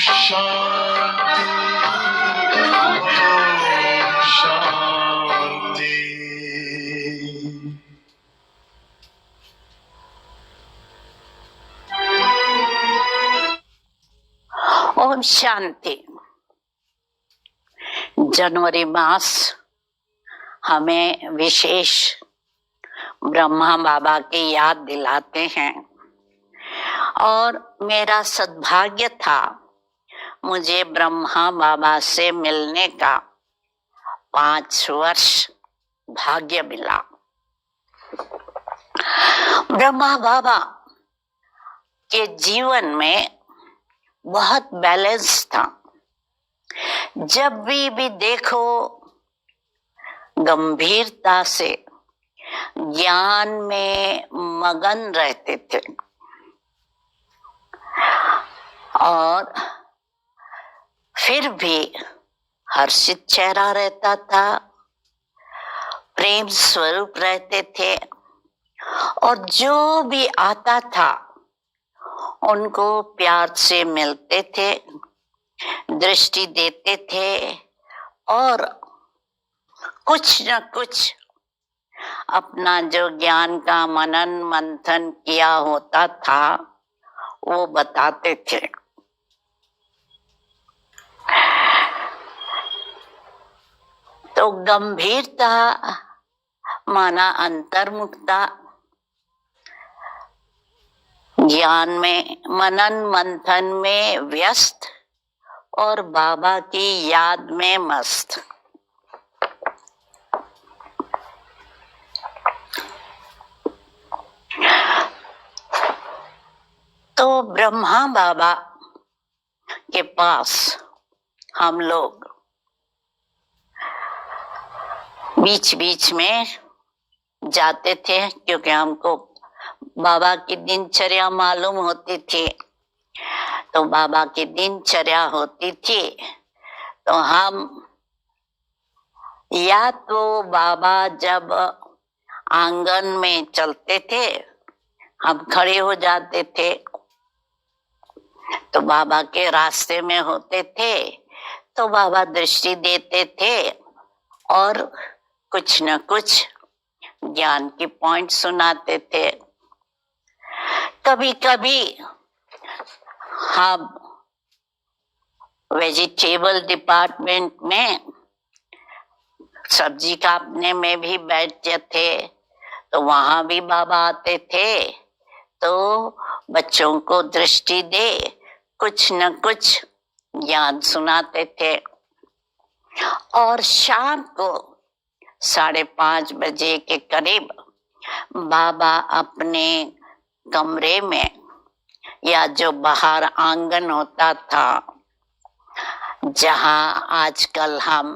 शांति, शांति। ओम शांति। जनवरी मास हमें विशेष ब्रह्मा बाबा की याद दिलाते हैं और मेरा सद्भाग्य था मुझे ब्रह्मा बाबा से मिलने का 5 वर्ष भाग्य मिला। ब्रह्मा बाबा के जीवन में बहुत बैलेंस था। जब भी देखो गंभीरता से ज्ञान में मगन रहते थे और फिर भी हर्षित चेहरा रहता था, प्रेम स्वरूप रहते थे और जो भी आता था उनको प्यार से मिलते थे, दृष्टि देते थे और कुछ न कुछ अपना जो ज्ञान का मनन मंथन किया होता था वो बताते थे। तो गंभीरता माना अंतर्मुखता, ज्ञान में मनन मंथन में व्यस्त और बाबा की याद में मस्त। तो ब्रह्मा बाबा के पास हम लोग बीच बीच में जाते थे क्योंकि हमको बाबा की दिनचर्या मालूम होती थी। तो बाबा की दिनचर्या होती थी तो हम या तो बाबा जब आंगन में चलते थे हम खड़े हो जाते थे तो बाबा के रास्ते में होते थे तो बाबा दृष्टि देते थे और कुछ न कुछ ज्ञान की पॉइंट सुनाते थे। कभी कभी हम वेजिटेबल डिपार्टमेंट में सब्जी काटने में भी बैठते थे तो वहां भी बाबा आते थे तो बच्चों को दृष्टि दे कुछ न कुछ ज्ञान सुनाते थे। और शाम को 5:30 बजे के करीब बाबा अपने कमरे में या जो बाहर आंगन होता था जहां आजकल हम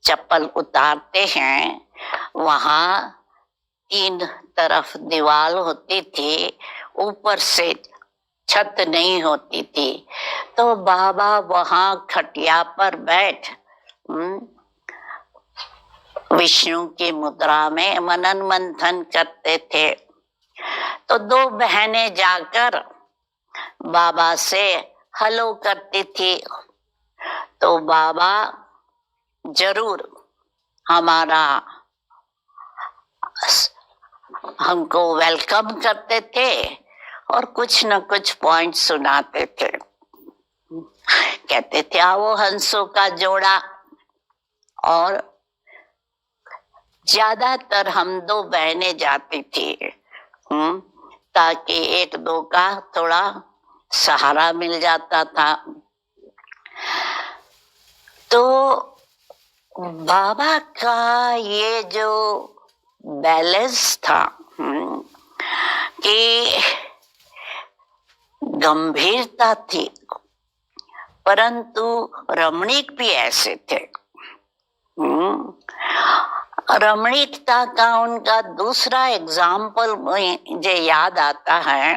चप्पल उतारते हैं वहां 3 तरफ दीवार होती थी, ऊपर से छत नहीं होती थी तो बाबा वहां खटिया पर बैठ विष्णु की मुद्रा में मनन मंथन करते थे। तो 2 बहनें जाकर बाबा से हेलो करती थी तो बाबा जरूर हमको वेलकम करते थे और कुछ न कुछ पॉइंट सुनाते थे। कहते थे आओ हंसों का जोड़ा। और ज्यादातर हम 2 बहनें जाती थी ताकि 1-2 का थोड़ा सहारा मिल जाता था। तो बाबा का ये जो बैलेंस था कि गंभीरता थी परंतु रमणीक भी ऐसे थे। रमणीकता का उनका दूसरा एग्जाम्पल मुझे याद आता है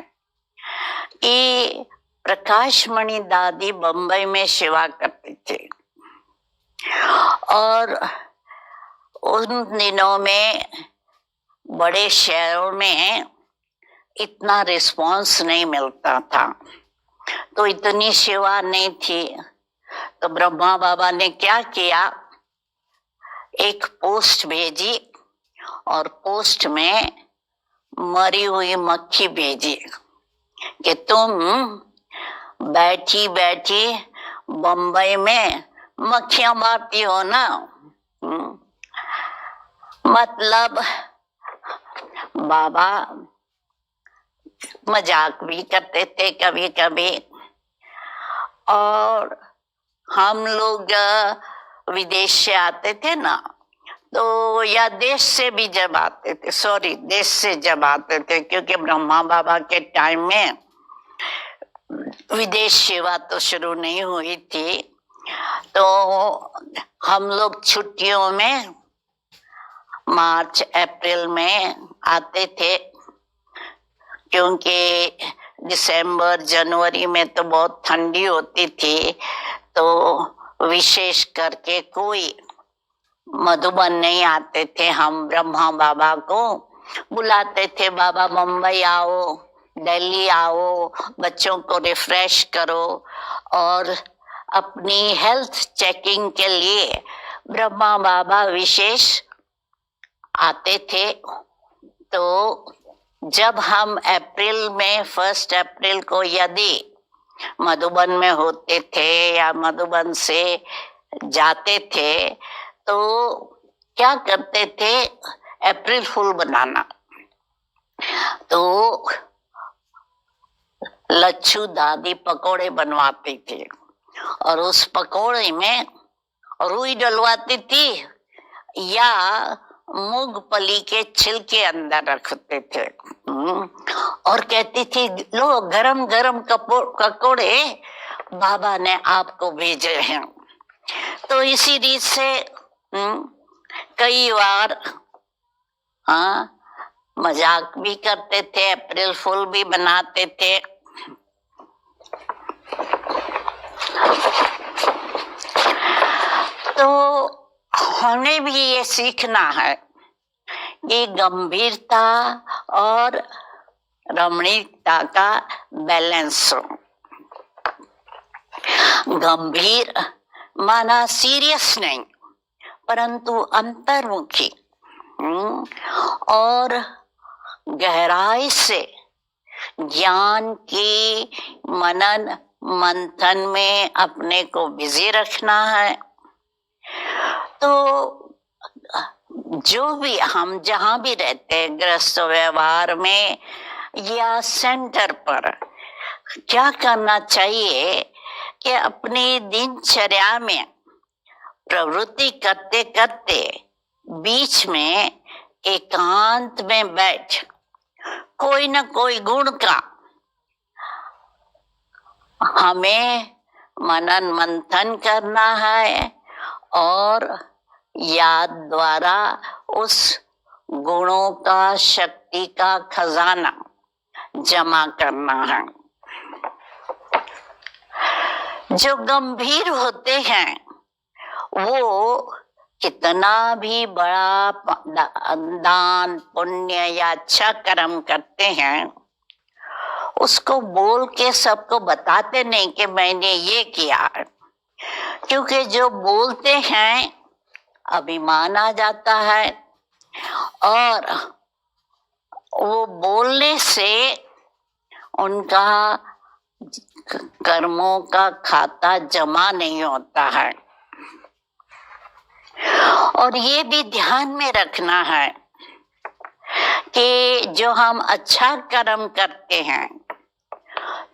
कि प्रकाश मणि दादी बंबई में सेवा करती थी और उन दिनों में बड़े शहरों में इतना रिस्पांस नहीं मिलता था तो इतनी सेवा नहीं थी। तो ब्रह्मा बाबा ने क्या किया, एक पोस्ट भेजी और पोस्ट में मरी हुई मक्खी भेजी कि तुम बैठी बैठी बम्बई में मक्खियां मारती हो ना। मतलब बाबा मजाक भी करते थे कभी कभी। और हम लोग विदेश से आते थे ना, तो या देश से भी जब आते थे, सॉरी देश से जब आते थे, क्योंकि ब्रह्मा बाबा के टाइम में विदेश सेवा तो शुरू नहीं हुई थी। तो हम लोग छुट्टियों में मार्च अप्रैल में आते थे, क्योंकि दिसंबर जनवरी में तो बहुत ठंडी होती थी। तो विशेष करके कोई मधुबन नहीं आते थे। हम ब्रह्मा बाबा को बुलाते थे, बाबा मुंबई आओ, दिल्ली आओ, बच्चों को रिफ्रेश करो। और अपनी हेल्थ चेकिंग के लिए ब्रह्मा बाबा विशेष आते थे। तो जब हम अप्रैल में 1 अप्रैल को यदि मधुबन में होते थे या मधुबन से जाते थे, तो क्या करते थे, अप्रैल फूल बनाना। तो लच्छू दादी पकोड़े बनवाती थी और उस पकोड़े में रुई डलवाती थी या मूंगफली के छिलके अंदर रखते थे। और कहती थी लो गरम गरम पकोड़े बाबा ने आपको भेजे हैं। तो इसी रीत से कई बार मजाक भी करते थे, अप्रैल फूल भी बनाते थे। तो हमें भी ये सीखना है कि गंभीरता और रमणीकता का बैलेंस हो। गंभीर माना सीरियस नहीं, परंतु अंतर्मुखी और गहराई से ज्ञान की मनन मंथन में अपने को बिजी रखना है। तो जो भी हम जहां भी रहते हैं, गृहस्थ व्यवहार में या सेंटर पर, क्या करना चाहिए कि अपनी दिनचर्या में प्रवृत्ति करते करते बीच में एकांत में बैठ कोई न कोई गुण का हमें मनन मंथन करना है और याद द्वारा उस गुणों का, शक्ति का खजाना जमा करना है। जो गंभीर होते हैं वो कितना भी बड़ा दान पुण्य या अच्छा कर्म करते हैं, उसको बोल के सबको बताते नहीं कि मैंने ये किया, क्योंकि जो बोलते हैं अभिमान आ जाता है और वो बोलने से उनका कर्मों का खाता जमा नहीं होता है। और ये भी ध्यान में रखना है कि जो हम अच्छा कर्म करते हैं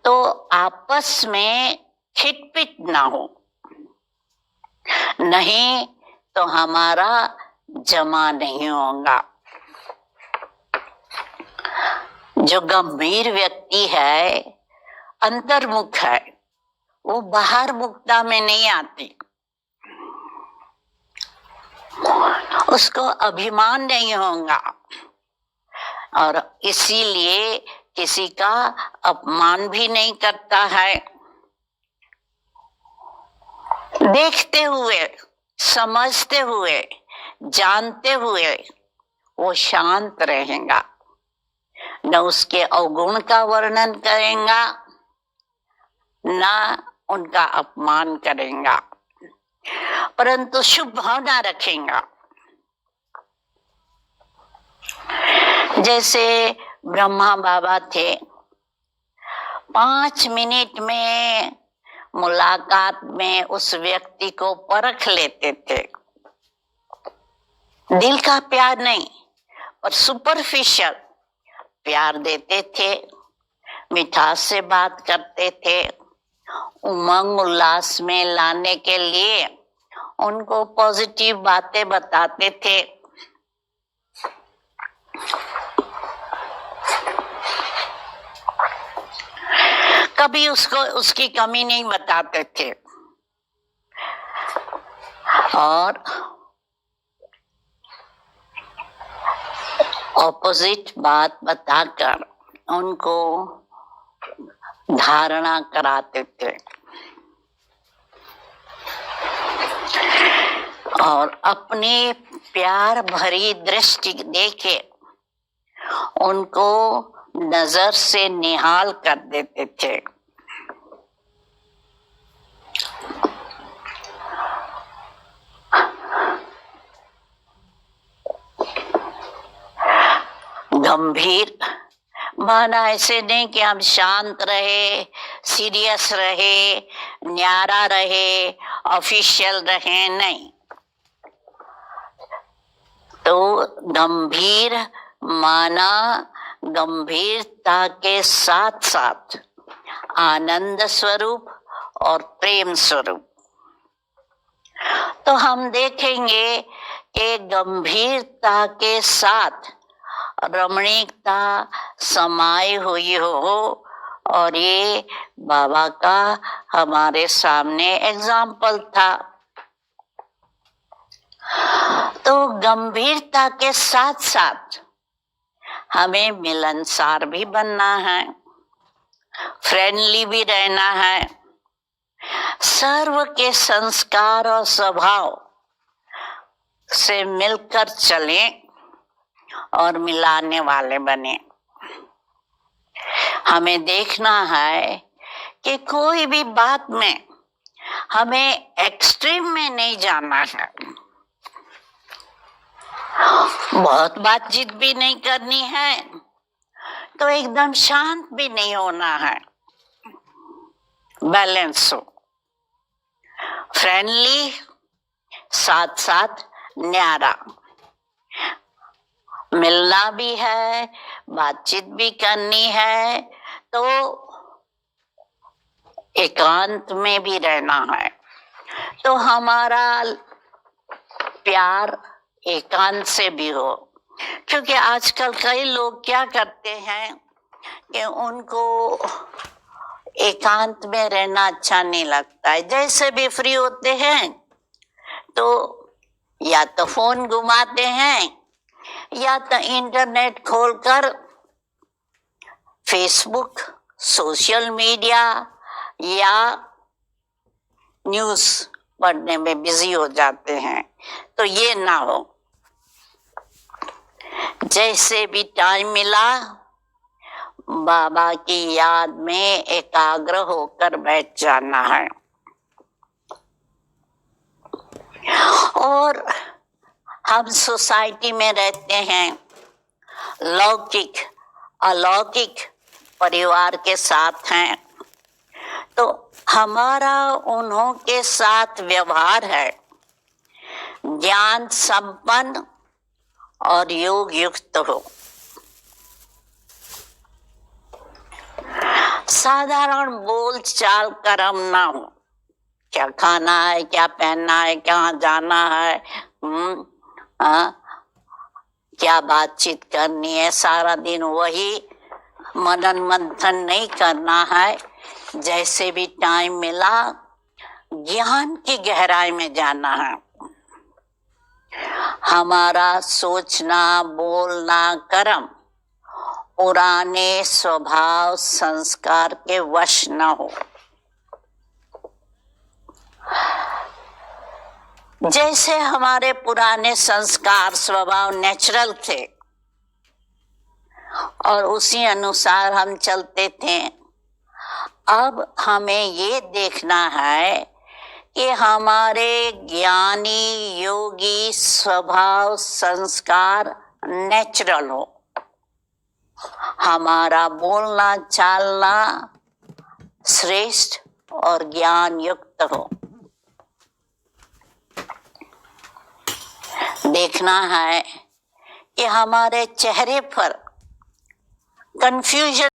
तो आपस में खिटपिट ना हो, नहीं तो हमारा जमा नहीं होगा। जो गंभीर व्यक्ति है, अंतर्मुख है, वो बाहर मुक्ता में नहीं आती, उसको अभिमान नहीं होगा और इसीलिए किसी का अपमान भी नहीं करता है। देखते हुए, समझते हुए, जानते हुए वो शांत रहेगा, न उसके अवगुण का वर्णन करेगा ना उनका अपमान करेगा, परंतु शुभ भावना रखेगा। जैसे ब्रह्मा बाबा थे, 5 मिनट में मुलाकात में उस व्यक्ति को परख लेते थे। दिल का प्यार नहीं, पर सुपरफिशियल प्यार देते थे, मिठास से बात करते थे, उमंग उल्लास में लाने के लिए उनको पॉजिटिव बातें बताते थे। कभी उसको उसकी कमी नहीं बताते थे और ऑपोजिट बात बताकर उनको धारणा कराते थे और अपनी प्यार भरी दृष्टि देके उनको नजर से निहाल कर देते थे। गंभीर माना ऐसे नहीं कि हम शांत रहे, सीरियस रहे, न्यारा रहे, ऑफिशियल रहे, नहीं। तो गंभीर माना गंभीरता के साथ साथ आनंद स्वरूप और प्रेम स्वरूप। तो हम देखेंगे कि गंभीरता के साथ रमणीकता समाई हुई हो, और ये बाबा का हमारे सामने एग्जाम्पल था। तो गंभीरता के साथ साथ हमें मिलनसार भी बनना है, फ्रेंडली भी रहना है, सर्व के संस्कार और स्वभाव से मिलकर चलें और मिलाने वाले बने। हमें देखना है कि कोई भी बात में हमें एक्सट्रीम में नहीं जाना है, बहुत बातचीत भी नहीं करनी है, तो एकदम शांत भी नहीं होना है, बैलेंस हो, फ्रेंडली साथ साथ न्यारा, मिलना भी है, बातचीत भी करनी है, तो एकांत में भी रहना है। तो हमारा प्यार एकांत से भी हो, क्योंकि आजकल कई लोग क्या करते हैं कि उनको एकांत में रहना अच्छा नहीं लगता है। जैसे भी फ्री होते हैं तो या तो फोन घुमाते हैं या तो इंटरनेट खोलकर फेसबुक, सोशल मीडिया या न्यूज़ पढ़ने में बिजी हो जाते हैं। तो ये ना हो, जैसे भी टाइम मिला बाबा की याद में एकाग्र होकर बैठ जाना है। और हम सोसाइटी में रहते हैं, लौकिक अलौकिक परिवार के साथ हैं, तो हमारा उन्हों के साथ व्यवहार है ज्ञान संपन्न और योग युक्त हो। साधारण बोल चाल कर्म ना हो, क्या खाना है, क्या पहनना है, कहाँ जाना है, क्या बातचीत करनी है, सारा दिन वही मनन मंथन नहीं करना है। जैसे भी टाइम मिला ज्ञान की गहराई में जाना है। हमारा सोचना, बोलना, कर्म पुराने स्वभाव संस्कार के वश न हो। जैसे हमारे पुराने संस्कार स्वभाव नेचुरल थे और उसी अनुसार हम चलते थे, अब हमें ये देखना है कि हमारे ज्ञानी योगी स्वभाव संस्कार नेचुरल हो, हमारा बोलना चालना श्रेष्ठ और ज्ञान युक्त हो। देखना है कि हमारे चेहरे पर कंफ्यूजन